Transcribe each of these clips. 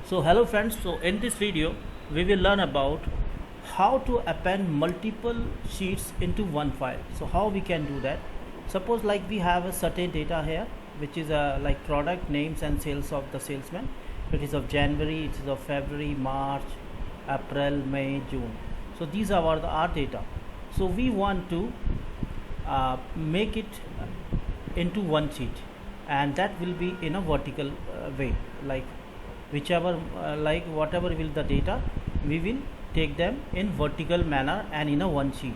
So hello friends, so in this video we will learn about how to append multiple sheets into one file. So how we can do that? Suppose like we have a certain data here which is like product names and sales of the salesman. It is of January, it is of February, March, April, May, June. So these are our data. So we want to make it into one sheet, and that will be in a vertical way, like whichever like whatever will the data, we will take them in vertical manner and in a one sheet.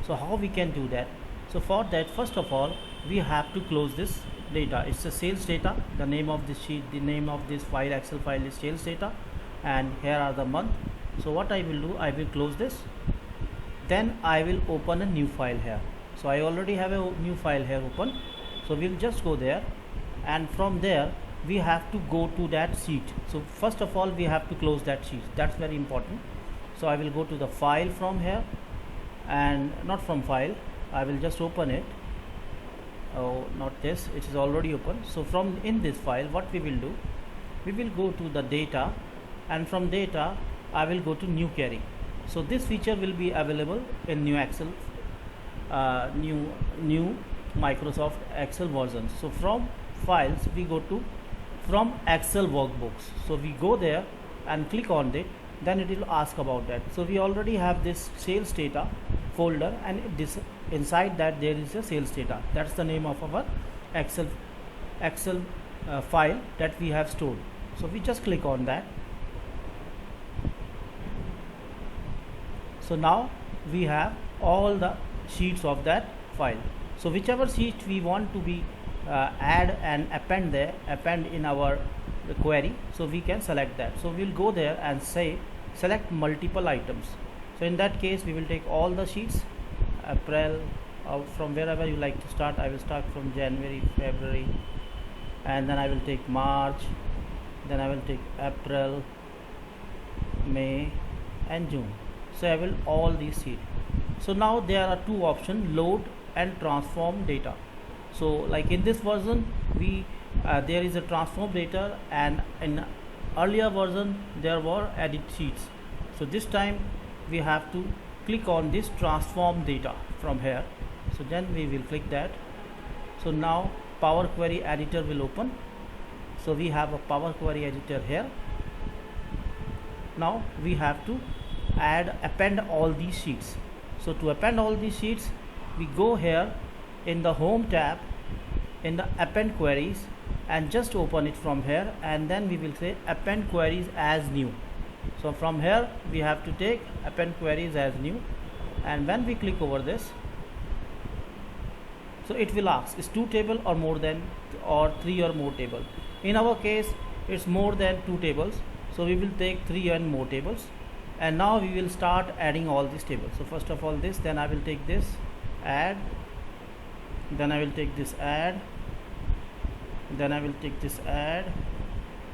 So how we can do that? So for that, first of all, we have to close this data. It's a sales data. The name of this sheet, the name of this file, Excel file, is sales data, and here are the month. So what I will do, I will close this, then I will open a new file here. So I already have a new file here open, so we'll just go there, and from there we have to go to that sheet. So first of all, we have to close that sheet. That's very important. So I will go to the file from here, and not from file, I will just open it. Oh, not this, it is already open. So from in this file, what we will do, we will go to the data, and from data I will go to new query. So this feature will be available in new Excel, new Microsoft Excel versions. So from files we go to from Excel workbooks. So we go there and click on it, then it will ask about that. So we already have this sales data folder, and this inside that there is a sales data. That's the name of our Excel file that we have stored. So we just click on that. So now we have all the sheets of that file. So whichever sheet we want to be add and append in our query, so we can select that. So we'll go there and say select multiple items. So in that case, we will take all the sheets, April, from wherever you like to start. I will start from January, February, and then I will take March, then I will take April, May and June. So I will all these sheets. So now there are two options, load and transform data. So like in this version, we there is a transform data, and in earlier version there were edit sheets. So this time we have to click on this transform data from here. So then we will click that. So now Power Query Editor will open. So we have a Power Query Editor here. Now we have to append all these sheets. So to append all these sheets, we go here in the home tab in the append queries, and just open it from here, and then we will say append queries as new. So from here we have to take append queries as new, and when we click over this, so it will ask is 2 table or more than, or 3 or more table. In our case it's more than 2 tables, so we will take 3 and more tables, and now we will start adding all these tables. So first of all this, then I will take this add, then I will take this add, then I will take this add.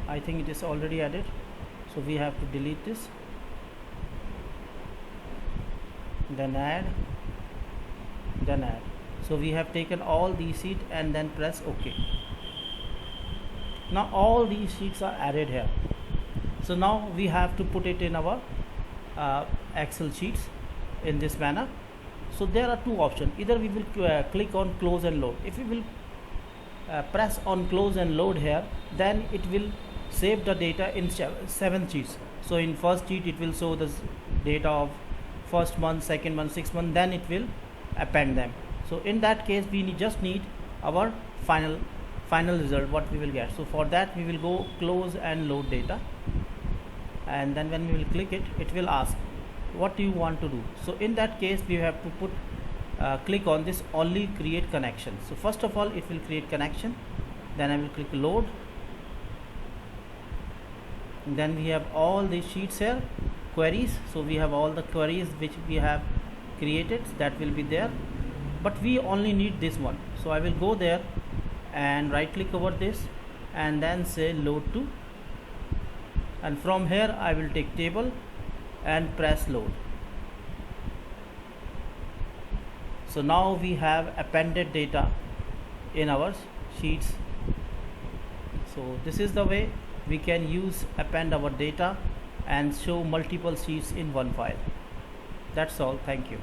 I think it is already added, so we have to delete this, then add, then add. So we have taken all these sheets and then press OK. Now all these sheets are added here. So now we have to put it in our Excel sheets in this manner. So there are two options. Either we will click on close and load. If we will press on close and load here, then it will save the data in 7 sheets. So in first sheet it will show the data of first month, second month, 6th month, then it will append them. So in that case we just need our final result, what we will get. So for that we will go close and load data, and then when we will click it, it will ask what do you want to do. So in that case we have to put click on this only create connection. So first of all it will create connection, then I will click load, then we have all these sheets here, queries. So we have all the queries which we have created, that will be there, but we only need this one. So I will go there and right click over this, and then say load to, and from here I will take table and press load. So now we have appended data in our sheets. So this is the way we can use append our data and show multiple sheets in one file. That's all. Thank you.